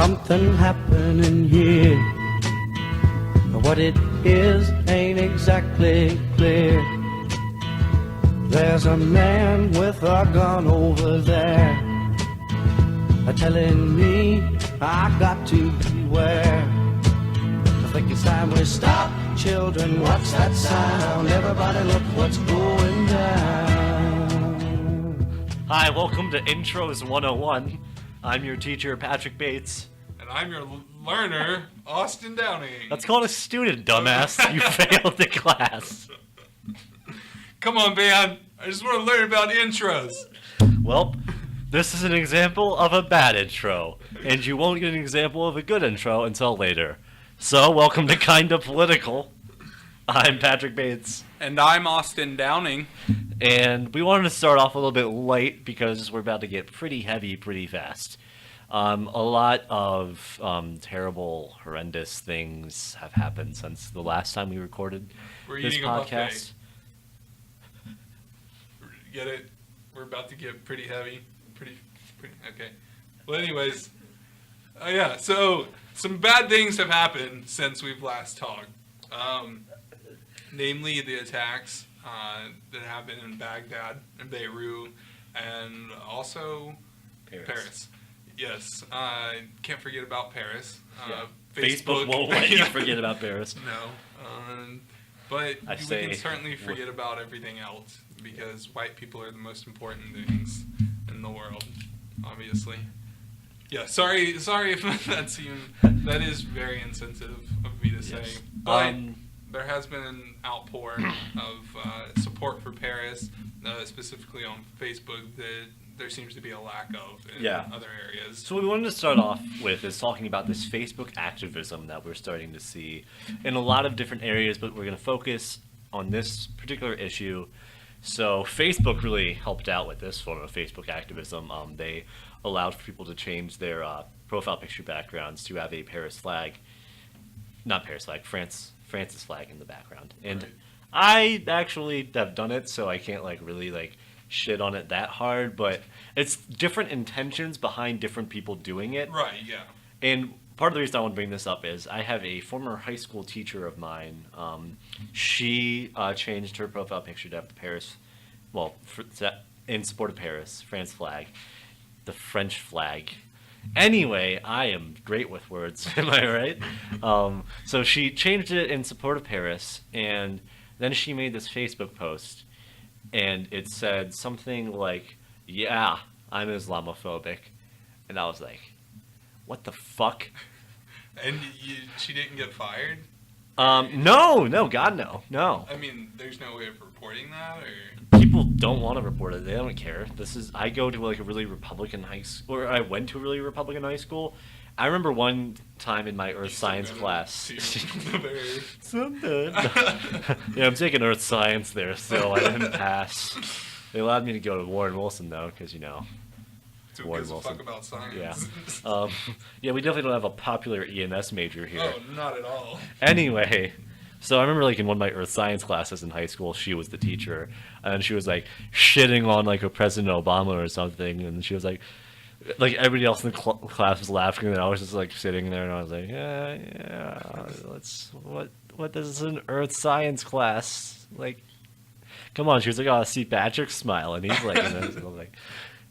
something happening here. What it is ain't exactly clear. There's a man with a gun over there, telling me I got to beware. I think it's time we stop. Children, what's that sound? Everybody look what's going down. Hi, welcome to Intros 101. I'm your teacher, Patrick Bates. And I'm your learner, Austin Downing. That's called a student, dumbass. You failed the class. Come on, man. I just want to learn about intros. Well, this is an example of a bad intro, and you won't get an example of a good intro until later. So, welcome to Kinda Political. I'm Patrick Bates. And I'm Austin Downing. And we wanted to start off a little bit light because we're about to get pretty heavy pretty fast. A lot of terrible, horrendous things have happened since the last time we recorded this podcast. Get it? We're about to get pretty heavy. Pretty, okay. Well, anyways, yeah, so some bad things have happened since we've last talked. Namely the attacks that happened in Baghdad and Beirut, and also Paris. Yes, can't forget about Paris. Yeah. Facebook won't let you forget about Paris. No, but we can certainly forget about everything else because white people are the most important things in the world, obviously. Yeah, sorry if that is very insensitive of me to say, but there has been an outpour of support for Paris, specifically on Facebook, that there seems to be a lack of in other areas. So what we wanted to start off with is talking about this Facebook activism that we're starting to see in a lot of different areas, but we're going to focus on this particular issue. So Facebook really helped out with this form of Facebook activism. They allowed for people to change their profile picture backgrounds to have a France's flag in the background. And right. I actually have done it, so I can't really shit on it that hard, but it's different intentions behind different people doing it. Right, yeah. And part of the reason I want to bring this up is I have a former high school teacher of mine. She changed her profile picture to have the Paris, in support of Paris, France flag, the French flag. Anyway, I am great with words, am I right? So she changed it in support of Paris, and then she made this Facebook post, and it said something like, yeah, I'm Islamophobic. And I was like, what the fuck? And she didn't get fired? No, God, no. I mean, there's no way of reporting that, or? People don't want to report it. They don't care. I go to a really Republican high school, or I went to a really Republican high school. I remember one time in my earth science class. Yeah, I'm taking earth science there still. I didn't pass. They allowed me to go to Warren Wilson though, because So Warren Wilson. Fuck about science. Yeah. Yeah, we definitely don't have a popular E&S major here. Oh, not at all. Anyway, so I remember in one of my earth science classes in high school, she was the teacher, and she was shitting on a President Obama or something, and she was everybody else in the class was laughing, and I was just sitting there, and I was what this is an earth science class, come on. She was I see Patrick smile, and he's and I'm like,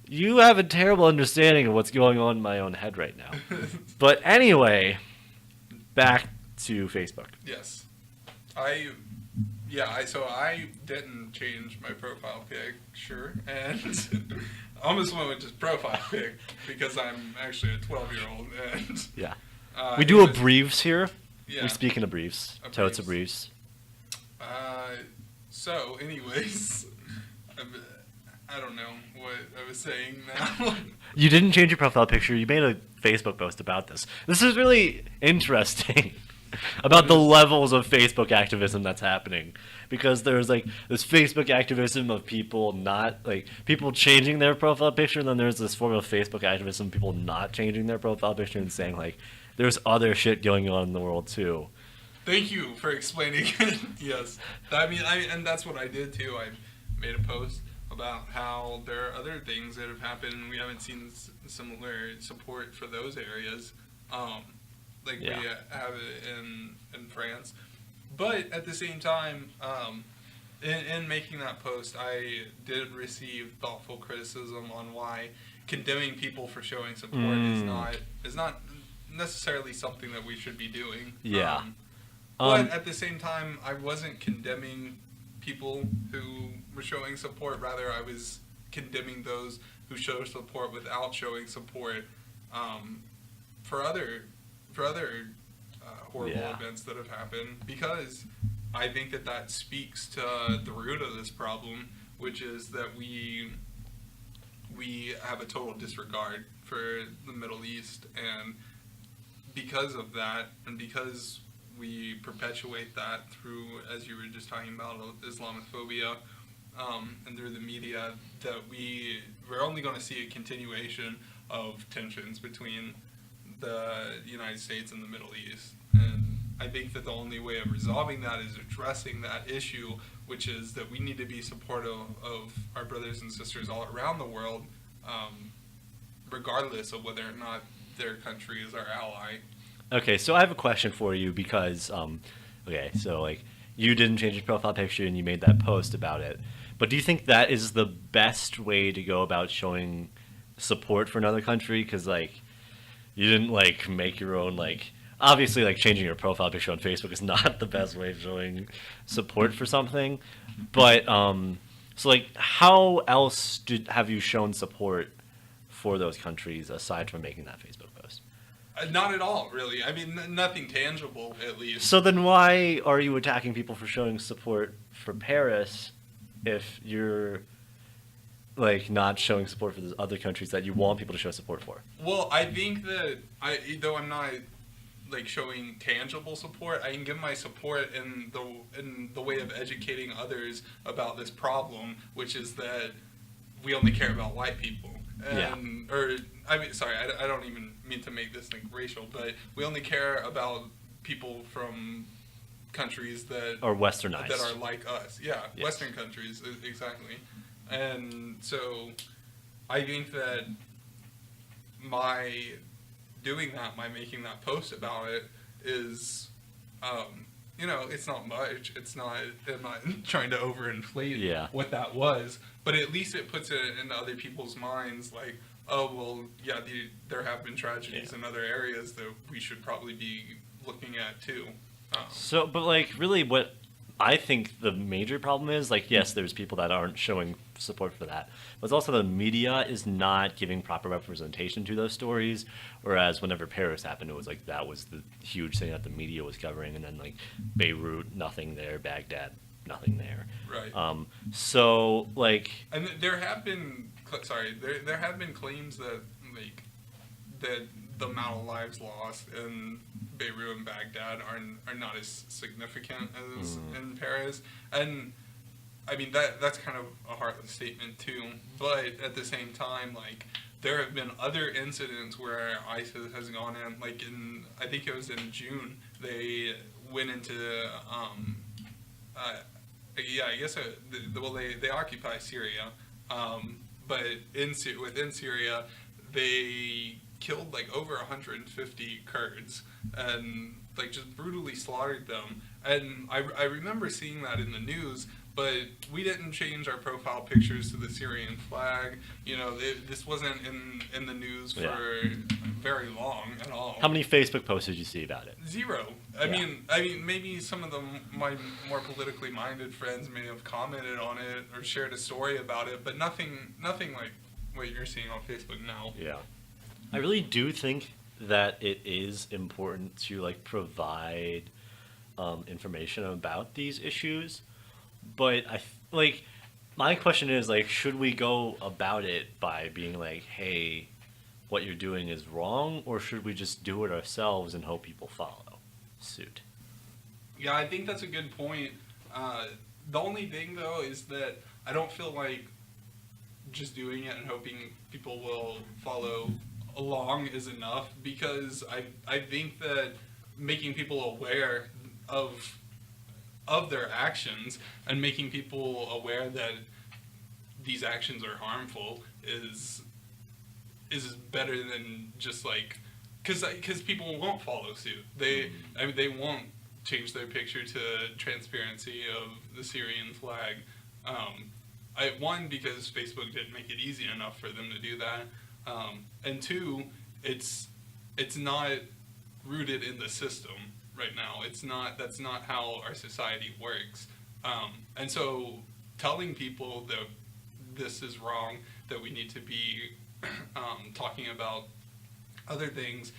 you have a terrible understanding of what's going on in my own head right now. But anyway, back to Facebook. Yes. So I didn't change my profile picture, and I almost went with just profile pic because I'm actually a 12-year-old. And yeah, we do abbreves here. Yeah. We speak in abbreves. Totes abbreves. So, anyways, I don't know what I was saying now. You didn't change your profile picture. You made a Facebook post about this. This is really interesting. About the levels of Facebook activism that's happening, because there's this Facebook activism of people people changing their profile picture, and then there's this form of Facebook activism of people not changing their profile picture and saying there's other shit going on in the world too. Thank you for explaining it. Yes, and that's what I did too. I made a post about how there are other things that have happened and we haven't seen similar support for those areas. like we have it in France. But at the same time, in making that post, I did receive thoughtful criticism on why condemning people for showing support is not necessarily something that we should be doing. Yeah. But at the same time, I wasn't condemning people who were showing support. Rather, I was condemning those who show support without showing support for other horrible events that have happened, because I think that speaks to the root of this problem, which is that we have a total disregard for the Middle East, and because of that, and because we perpetuate that through, as you were just talking about, Islamophobia, and through the media, that we're only going to see a continuation of tensions between the United States and the Middle East. And I think that the only way of resolving that is addressing that issue, which is that we need to be supportive of our brothers and sisters all around the world, regardless of whether or not their country is our ally. Okay, so I have a question for you because, so like you didn't change your profile picture and you made that post about it, but do you think that is the best way to go about showing support for another country? Because like you didn't like make your own, like, obviously like changing your profile picture on Facebook is not the best way of showing support for something, but so like how else have you shown support for those countries aside from making that Facebook post? Not at all, really. I mean, nothing tangible, at least. So then why are you attacking people for showing support for Paris if you're like not showing support for the other countries that you want people to show support for? Well, I think that though I'm not like showing tangible support, I can give my support in the way of educating others about this problem, which is that we only care about white people. And, or I mean, sorry, I don't even mean to make this like racial, but we only care about people from countries that are westernized, that are like us. Yeah, yes. Western countries, exactly. And so I think that my doing that, my making that post about it is, it's not much. I'm not trying to overinflate what that was, but at least it puts it into other people's minds, like, oh, well, yeah, there have been tragedies in other areas that we should probably be looking at too. So, but like, really what I think the major problem is, like, yes, there's people that aren't showing support for that, but it's also the media is not giving proper representation to those stories, whereas whenever Paris happened, it was like that was the huge thing that the media was covering, and then like Beirut, nothing there, Baghdad, nothing there. Right. So, like... And there have been, there have been claims that, like, that the amount of lives lost in Beirut and Baghdad are not as significant as in Paris. And I mean, that's kind of a heartless statement too, but at the same time, like, there have been other incidents where ISIS has gone in, like I think it was in June, they went into, they occupy Syria, but within Syria, they killed like over 150 Kurds and like just brutally slaughtered them. And I remember seeing that in the news, but we didn't change our profile pictures to the Syrian flag. This wasn't in the news for very long at all. How many Facebook posts did you see about it? 0. I mean, maybe some of my more politically minded friends may have commented on it or shared a story about it, but nothing like what you're seeing on Facebook now. Yeah. I really do think that it is important to like provide information about these issues, but my question is, like, should we go about it by being like, hey, what you're doing is wrong, or should we just do it ourselves and hope people follow suit? Yeah, I think that's a good point. The only thing though is that I don't feel like just doing it and hoping people will follow along is enough, because I think that making people aware of their actions and making people aware that these actions are harmful is better than just like because people won't follow suit. They won't change their picture to transparency of the Syrian flag. One, because Facebook didn't make it easy enough for them to do that, and two, it's not rooted in the system right now. That's not how our society works. And so telling people that this is wrong, that we need to be talking about other things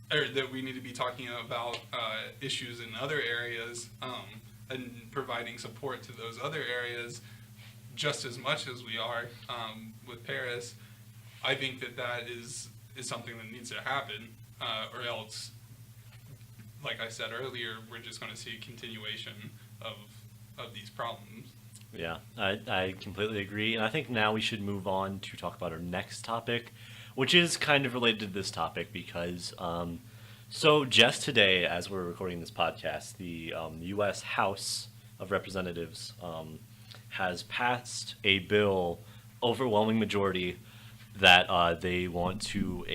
or that we need to be talking about issues in other areas, and providing support to those other areas just as much as we are with Paris. I think that is something that needs to happen, or else, like I said earlier, we're just going to see a continuation of these problems. Yeah, I completely agree. And I think now we should move on to talk about our next topic, which is kind of related to this topic because, so just today, as we're recording this podcast, the U.S. House of Representatives has passed a bill, overwhelming majority, that they want to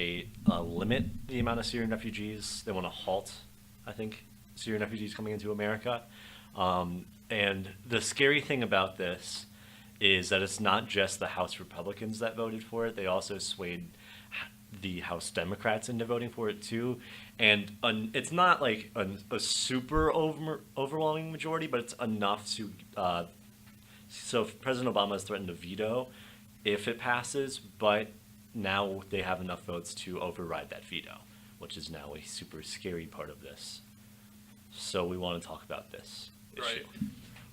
limit the amount of Syrian refugees. They want to halt, I think, Syrian refugees coming into America. And the scary thing about this is that it's not just the House Republicans that voted for it. They also swayed the House Democrats into voting for it too. And it's not like a super overwhelming majority, but it's enough to... so President Obama has threatened to veto if it passes, but now they have enough votes to override that veto, which is now a super scary part of this. So we want to talk about this issue. Right.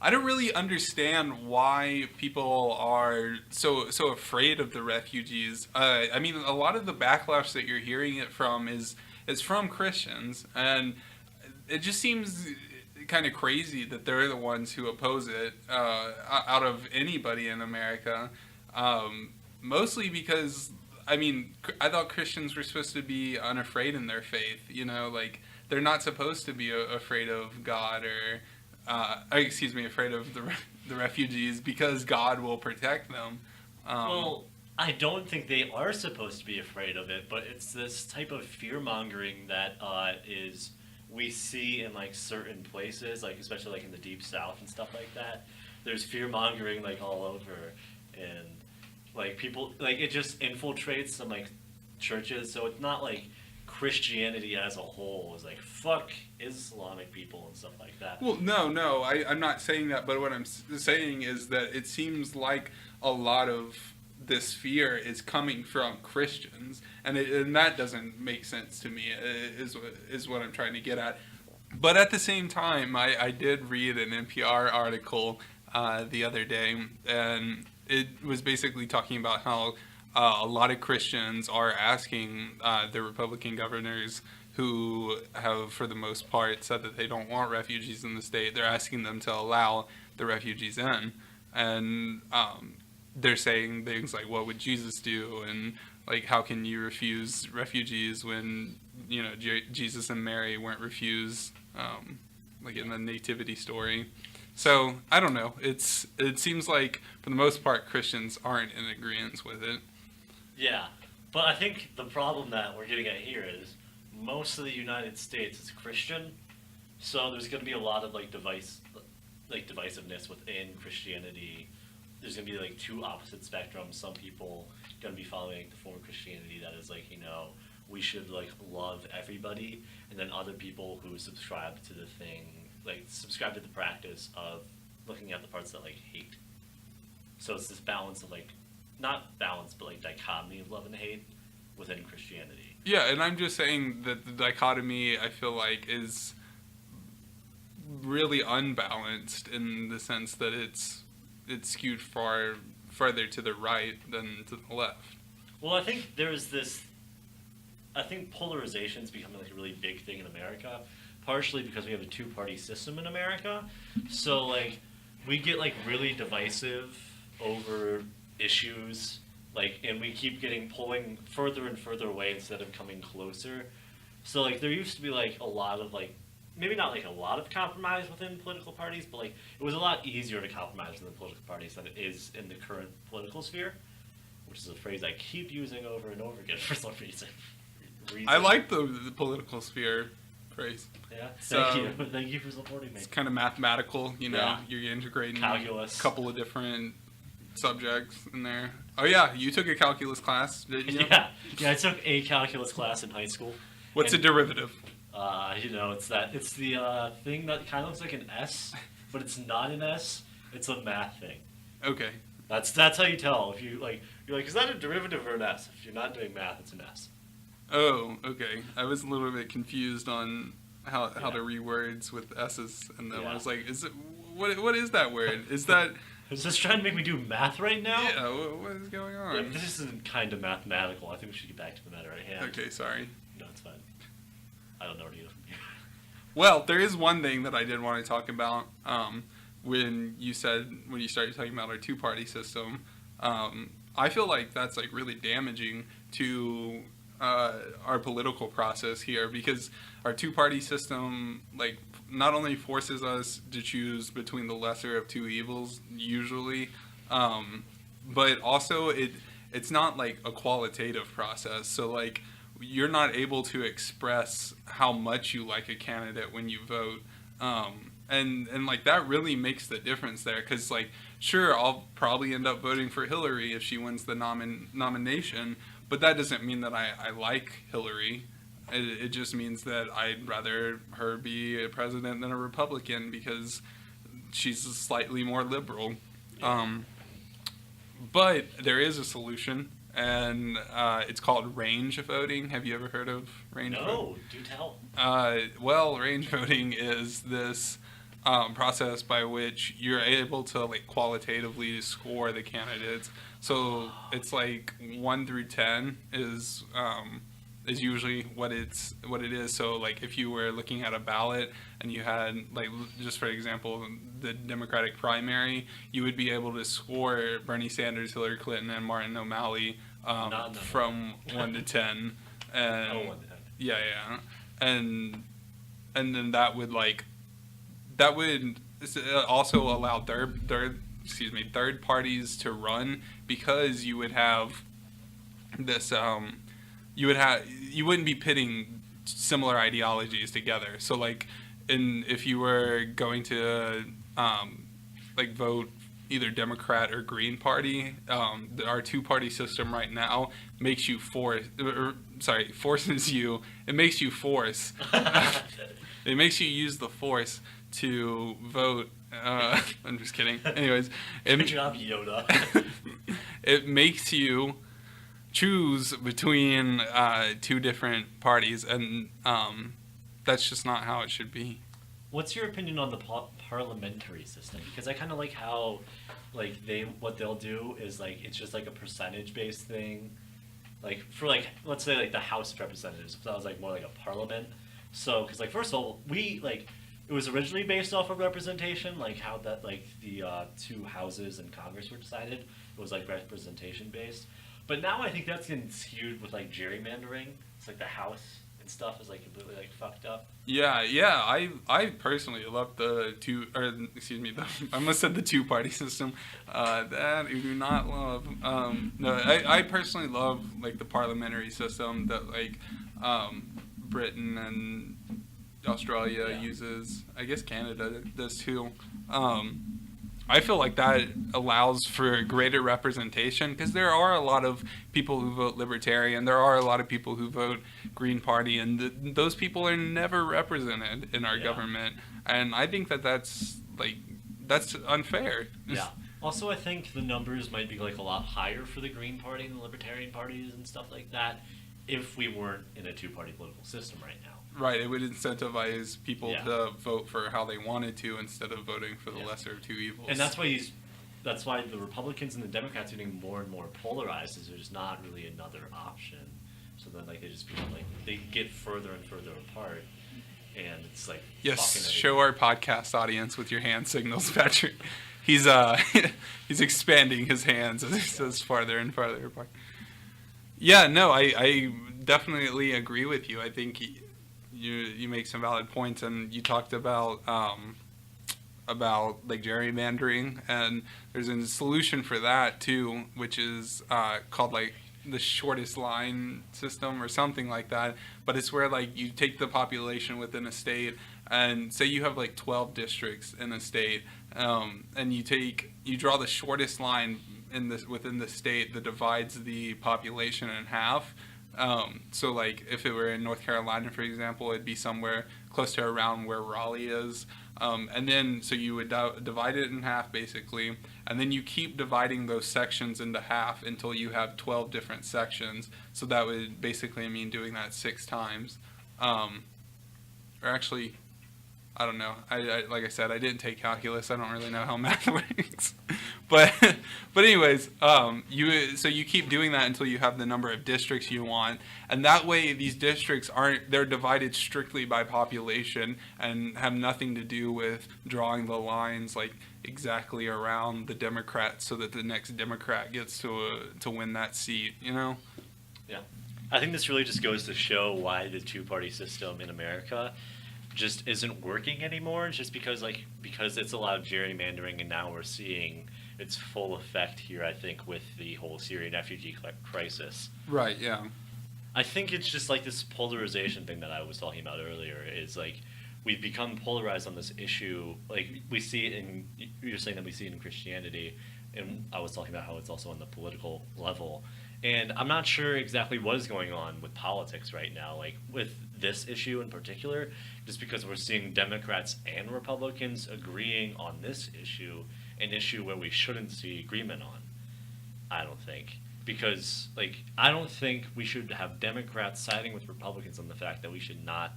I don't really understand why people are so afraid of the refugees. I mean, a lot of the backlash that you're hearing it from is from Christians, and it just seems kind of crazy that they're the ones who oppose it out of anybody in America. Mostly because, I mean, I thought Christians were supposed to be unafraid in their faith. You know, like they're not supposed to be afraid of God or afraid of the refugees because God will protect them. Well, I don't think they are supposed to be afraid of it, but it's this type of fear-mongering that we see in like certain places, like especially like in the Deep South and stuff like that. There's fear-mongering like all over, and like people, like it just infiltrates some like churches, so it's not like Christianity as a whole is like fuck Islamic people and stuff like that. Well, no, I'm not saying that, but what I'm saying is that it seems like a lot of this fear is coming from Christians, and that doesn't make sense to me, is what I'm trying to get at. But at the same time, I did read an NPR article the other day, and it was basically talking about how a lot of Christians are asking the Republican governors who have, for the most part, said that they don't want refugees in the state. They're asking them to allow the refugees in. And they're saying things like, what would Jesus do? And like, how can you refuse refugees when, you know, Jesus and Mary weren't refused, like in the nativity story. So, I don't know. It seems like, for the most part, Christians aren't in agreement with it. Yeah, but I think the problem that we're getting at here is most of the United States is Christian, so there's going to be a lot of like divisiveness within Christianity. There's going to be like two opposite spectrums. Some people going to be following the form of Christianity that is like, you know, we should like love everybody, and then other people who subscribe to the practice of looking at the parts that like hate. So it's this balance of like, not balance, but like dichotomy of love and hate within Christianity. Yeah, and I'm just saying that the dichotomy, I feel like, is really unbalanced in the sense that it's skewed farther to the right than to the left. Well, I think polarization is becoming like a really big thing in America, partially because we have a two-party system in America. So like we get like really divisive over issues, like, and we keep pulling further and further away instead of coming closer. So like there used to be like a lot of like, maybe not like a lot of compromise within political parties, but like it was a lot easier to compromise within political parties than it is in the current political sphere, which is a phrase I keep using over and over again for some reason. I like the political sphere phrase. Yeah, So, thank you. Thank you for supporting me. It's kind of mathematical, you know. Yeah. You're integrating Calculus. a couple of different subjects in there. Oh yeah, you took a calculus class, didn't you? Yeah, I took a calculus class in high school. What's a derivative? It's the thing that kind of looks like an S, but it's not an S. It's a math thing. Okay. That's how you tell if you're like, is that a derivative or an S? If you're not doing math, it's an S. Oh, okay. I was a little bit confused on how to read words with S's, and then I was like, what is that word? Is that... Is this trying to make me do math right now? Yeah, what is going on? Yeah, this isn't kind of mathematical. I think we should get back to the matter at hand. Okay, sorry. No, it's fine. I don't know where to go from here. Well, there is one thing that I did want to talk about when you started talking about our two-party system. I feel like that's like really damaging to our political process here, because our two-party system like not only forces us to choose between the lesser of two evils usually, but also it's not like a qualitative process. So like you're not able to express how much you like a candidate when you vote, and like that really makes the difference there, because like sure, I'll probably end up voting for Hillary if she wins the nomination, but that doesn't mean that I like Hillary. It just means that I'd rather her be a president than a Republican because she's slightly more liberal. But there is a solution, and it's called range voting. Have you ever heard of range voting? No, do tell. Well, range voting is this process by which you're able to like qualitatively score the candidates. So it's like 1 through 10 is usually what it is. So like if you were looking at a ballot and you had like, just for example, the Democratic primary, you would be able to score Bernie Sanders, Hillary Clinton, and Martin O'Malley from 1 to 10. And 1 to 10. yeah, and then that would also allow third parties to run, because you would have this you wouldn't be pitting similar ideologies together. So like if you were going to like vote either Democrat or Green Party, our two-party system right now makes you force it makes you use the force to vote. I'm just kidding. Anyways, good job, Yoda. It makes you choose between two different parties, and that's just not how it should be. What's your opinion on the parliamentary system? Because I kind of like how, like what they'll do is like it's just like a percentage-based thing, like for like let's say like the House of Representatives. That was like more like a parliament. So because like first of all it was originally based off of representation, like how that like the two houses in Congress were decided. It was like representation based. But now I think that's getting skewed with like gerrymandering. It's like the House and stuff is like completely like fucked up. Yeah. I personally love I almost said the two-party system. That I do not love. No, I personally love like the parliamentary system that like Britain and Australia uses. I guess Canada does too. I feel like that allows for greater representation, because there are a lot of people who vote Libertarian. There are a lot of people who vote Green Party, and those people are never represented in our government. And I think that's unfair. Yeah. Also, I think the numbers might be like a lot higher for the Green Party and the Libertarian parties and stuff like that if we weren't in a two-party political system right now. Right, it would incentivize people to vote for how they wanted to instead of voting for the lesser of two evils. And that's why the Republicans and the Democrats are getting more and more polarized, is there's not really another option. So then like they just become like they get further and further apart, and it's like show our podcast audience with your hand signals, Patrick. He's expanding his hands as he says farther and farther apart. Yeah, no, I definitely agree with you. I think you make some valid points, and you talked about like gerrymandering, and there's a solution for that too, which is called like the shortest line system or something like that, but it's where like you take the population within a state, and say you have like 12 districts in a state, and you draw the shortest line within the state that divides the population in half. So like if it were in North Carolina, for example, it'd be somewhere close to around where Raleigh is. And then so you would divide it in half basically, and then you keep dividing those sections into half until you have 12 different sections. So that would basically mean doing that 6 times. Or actually, I don't know. I like I said, I didn't take calculus. I don't really know how math works. But anyways, you keep doing that until you have the number of districts you want, and that way these districts they're divided strictly by population and have nothing to do with drawing the lines like exactly around the Democrat so that the next Democrat gets to win that seat. You know? Yeah, I think this really just goes to show why the two-party system in America just isn't working anymore, just because it's allowed gerrymandering, and now we're seeing its full effect here, I think, with the whole Syrian refugee crisis. Right, yeah. I think it's just like this polarization thing that I was talking about earlier, is like we've become polarized on this issue. Like we see it you're saying that we see it in Christianity, and I was talking about how it's also on the political level. And I'm not sure exactly what is going on with politics right now, like with this issue in particular, just because we're seeing Democrats and Republicans agreeing on this issue, an issue where we shouldn't see agreement on, I don't think. Because, like, I don't think we should have Democrats siding with Republicans on the fact that we should not,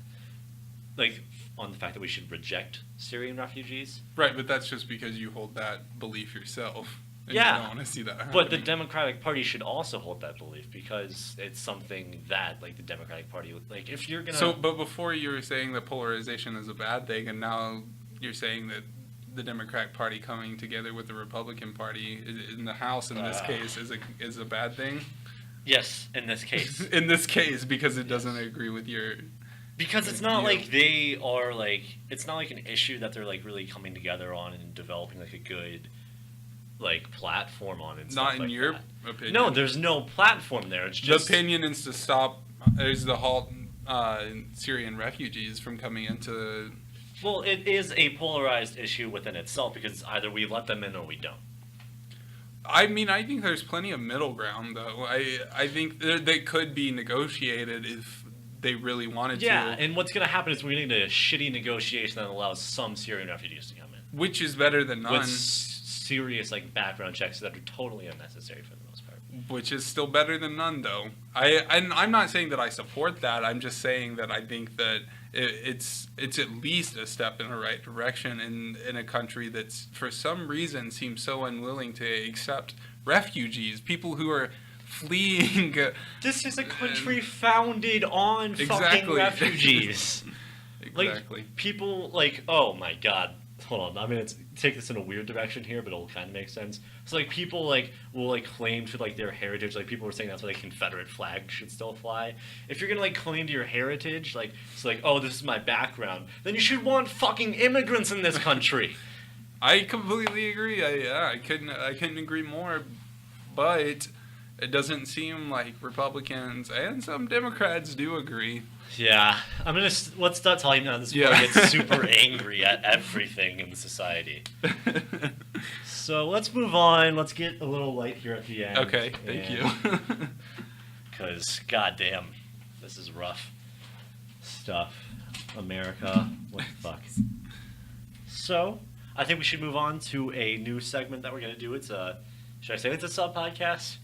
like, on the fact that we should reject Syrian refugees. Right, but that's just because you hold that belief yourself. And yeah, you don't want to see that happening. But the Democratic Party should also hold that belief, because it's something that, like, the Democratic Party, like, if you're gonna... So, but before you were saying that polarization is a bad thing, and now you're saying that the Democratic Party coming together with the Republican Party in the House, in this case, is a bad thing? Yes, in this case. In this case, because it doesn't agree with your... Because it's not like they are, like... It's not like an issue that they're, like, really coming together on and developing, like, a good... like platform on it. Not in like your that. opinion. No, there's no platform there. It's just the opinion is to stop. Is the halt Syrian refugees from coming into. Well, it is a polarized issue within itself, because either we let them in or we don't. I mean, I think there's plenty of middle ground, though. I think they could be negotiated if they really wanted to. Yeah, and what's going to happen is we need a shitty negotiation that allows some Syrian refugees to come in. Which is better than none. With serious, like, background checks that are totally unnecessary for the most part. Which is still better than none, though. I'm not saying that I support that. I'm just saying that I think that it's at least a step in the right direction in a country that's, for some reason, seems so unwilling to accept refugees, people who are fleeing. This is a country founded on fucking refugees. Exactly. Like, people, like, oh my god. Hold on, I'm going to take this in a weird direction here, but it'll kind of make sense. So, like, people, like, will, like, claim to, like, their heritage. Like, people were saying that's why the Confederate flag should still fly. If you're going to, like, claim to your heritage, like, it's like, oh, this is my background, then you should want fucking immigrants in this country. I completely agree. I couldn't agree more, but it doesn't seem like Republicans and some Democrats do agree. Yeah, let's start talking about this before I get super angry at everything in society. So let's move on. Let's get a little light here at the end. Okay, thank you. Because, goddamn, this is rough stuff. America, what the fuck? So, I think we should move on to a new segment that we're going to do. Should I say it's a sub-podcast?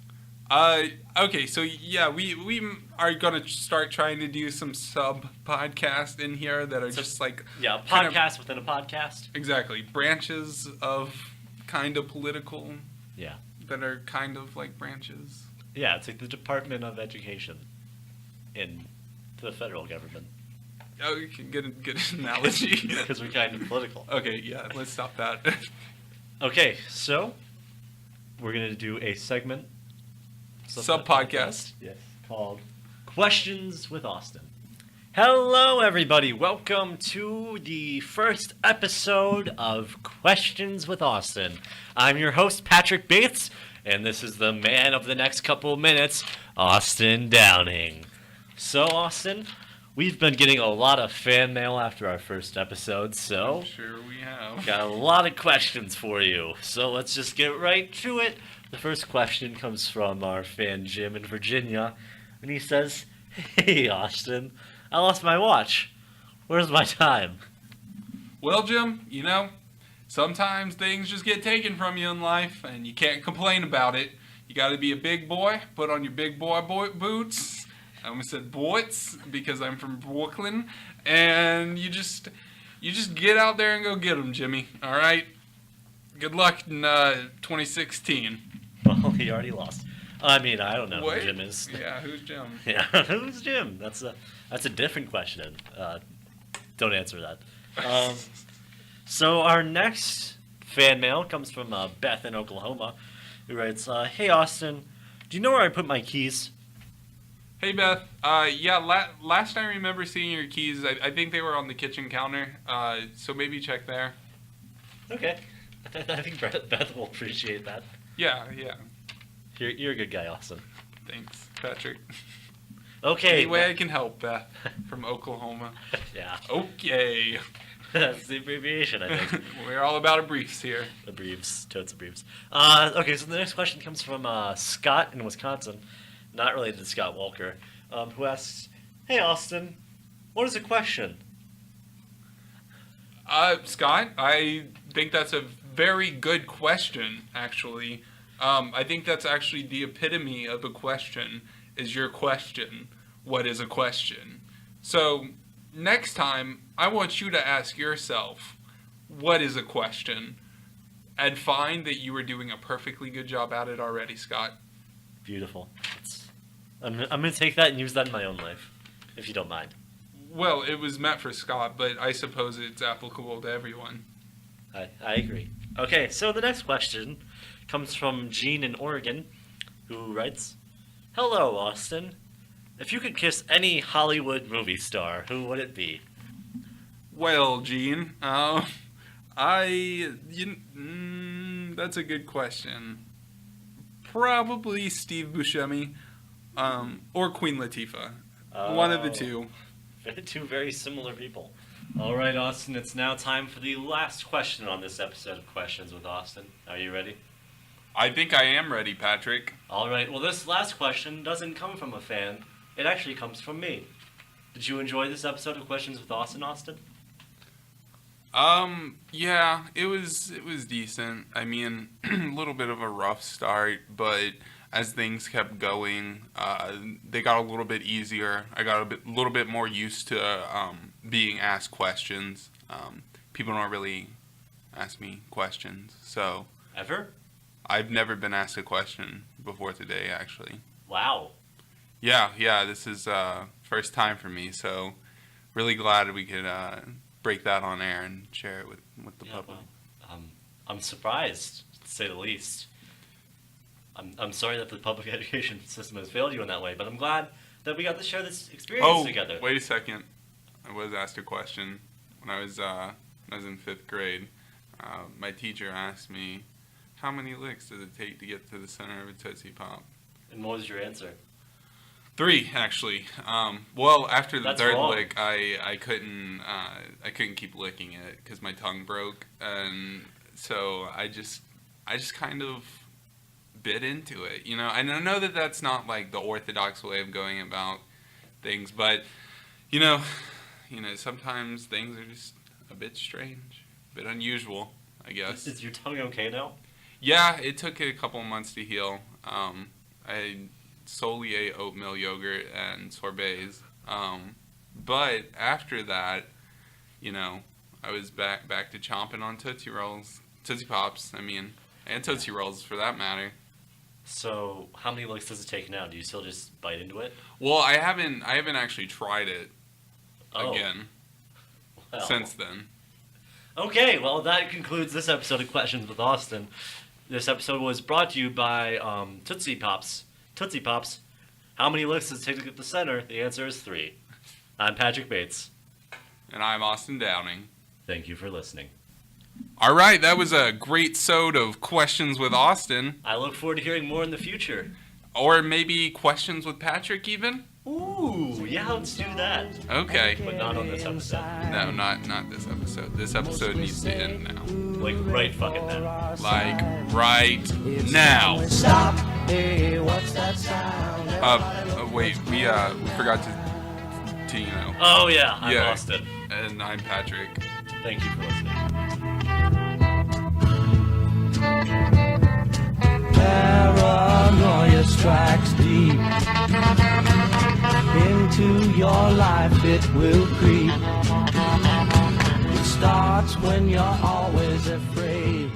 Okay, so yeah, we are gonna start trying to do some sub-podcasts in here that are just like... Yeah, a podcast within a podcast. Exactly. Branches of kind of political... Yeah. That are kind of like branches. Yeah, it's like the Department of Education in the federal government. Oh, you can get an analogy. Because we're kind of political. Okay, yeah, let's stop that. Okay, so we're going to do a segment... Sub-podcast. Yes, called Questions with Austin. Hello, everybody. Welcome to the first episode of Questions with Austin. I'm your host, Patrick Bates, and this is the man of the next couple of minutes, Austin Downing. So, Austin, we've been getting a lot of fan mail after our first episode, so... Sure we have. Got a lot of questions for you, so let's just get right to it. The first question comes from our fan Jim in Virginia, and he says, "Hey, Austin, I lost my watch. Where's my time?" Well, Jim, sometimes things just get taken from you in life, and you can't complain about it. You got to be a big boy, put on your big boy boots. I almost said boots because I'm from Brooklyn, and you just get out there and go get them, Jimmy. All right. Good luck in 2016. Well, he already lost. I mean, I don't know who Jim is. Yeah, who's Jim? Yeah, who's Jim? That's a different question. Don't answer that. So our next fan mail comes from Beth in Oklahoma, who writes, "Hey Austin, do you know where I put my keys?" Hey Beth, last I remember seeing your keys, I think they were on the kitchen counter, so maybe check there. Okay, I think Beth will appreciate that. Yeah. You're a good guy, Austin. Thanks, Patrick. Okay. Any way I can help, Beth, from Oklahoma. Yeah. Okay. That's the abbreviation, I think. We're all about abbreviations here. Abbreviations, totes abbreviations. Okay, so the next question comes from Scott in Wisconsin, not related to Scott Walker, who asks, "Hey Austin, what is a question?" Scott, I think that's a very good question, actually. I think that's actually the epitome of a question, is your question. What is a question? So, next time, I want you to ask yourself, what is a question? And find that you are doing a perfectly good job at it already, Scott. Beautiful. I'm going to take that and use that in my own life, if you don't mind. Well, it was meant for Scott, but I suppose it's applicable to everyone. I agree. Okay, so the next question comes from Gene in Oregon, who writes, "Hello, Austin. If you could kiss any Hollywood movie star, who would it be?" Well, Gene, that's a good question. Probably Steve Buscemi, or Queen Latifah. One of the two. Two very similar people. All right, Austin, it's now time for the last question on this episode of Questions with Austin. Are you ready? I think I am ready, Patrick. All right, well, this last question doesn't come from a fan. It actually comes from me. Did you enjoy this episode of Questions with Austin, Austin? Yeah, it was decent. I mean, a little bit of a rough start, but as things kept going, they got a little bit easier. I got a little bit more used to being asked questions. People don't really ask me questions, so... Ever? I've never been asked a question before today, actually. Wow. Yeah, this is first time for me, so really glad we could break that on air and share it with the public. Well, I'm surprised, to say the least. I'm sorry that the public education system has failed you in that way, but I'm glad that we got to share this experience together. Wait a second. I was asked a question when I was in 5th grade. My teacher asked me, "How many licks does it take to get to the center of a Tootsie Pop?" And what was your answer? 3, actually. Well, after the That's third wrong. lick, I couldn't keep licking it because my tongue broke, and so I just kind of bit into it, And I know that that's not like the orthodox way of going about things, but sometimes things are just a bit strange, a bit unusual, I guess. Is your tongue okay now? Yeah, it took a couple months to heal. I solely ate oatmeal yogurt and sorbets. But after that, I was back to chomping on Tootsie Rolls, Tootsie Pops, and Tootsie Rolls for that matter. So, how many licks does it take now? Do you still just bite into it? Well, I haven't actually tried it again since then. Okay, well, that concludes this episode of Questions with Austin. This episode was brought to you by Tootsie Pops. Tootsie Pops. How many licks does it take to get to the center? The answer is 3. I'm Patrick Bates. And I'm Austin Downing. Thank you for listening. All right, that was a great sode of Questions with Austin. I look forward to hearing more in the future. Or maybe questions with Patrick even? Ooh, yeah, let's do that. Okay. But not on this episode. No, not this episode. This episode needs to end now. Like right fucking now. Like right now. Stop. Hey, what's that sound? Wait, we forgot to Oh yeah, I lost it. And I'm Patrick. Thank you for listening. Paranoia strikes deep into your life, it will creep. It starts when you're always afraid.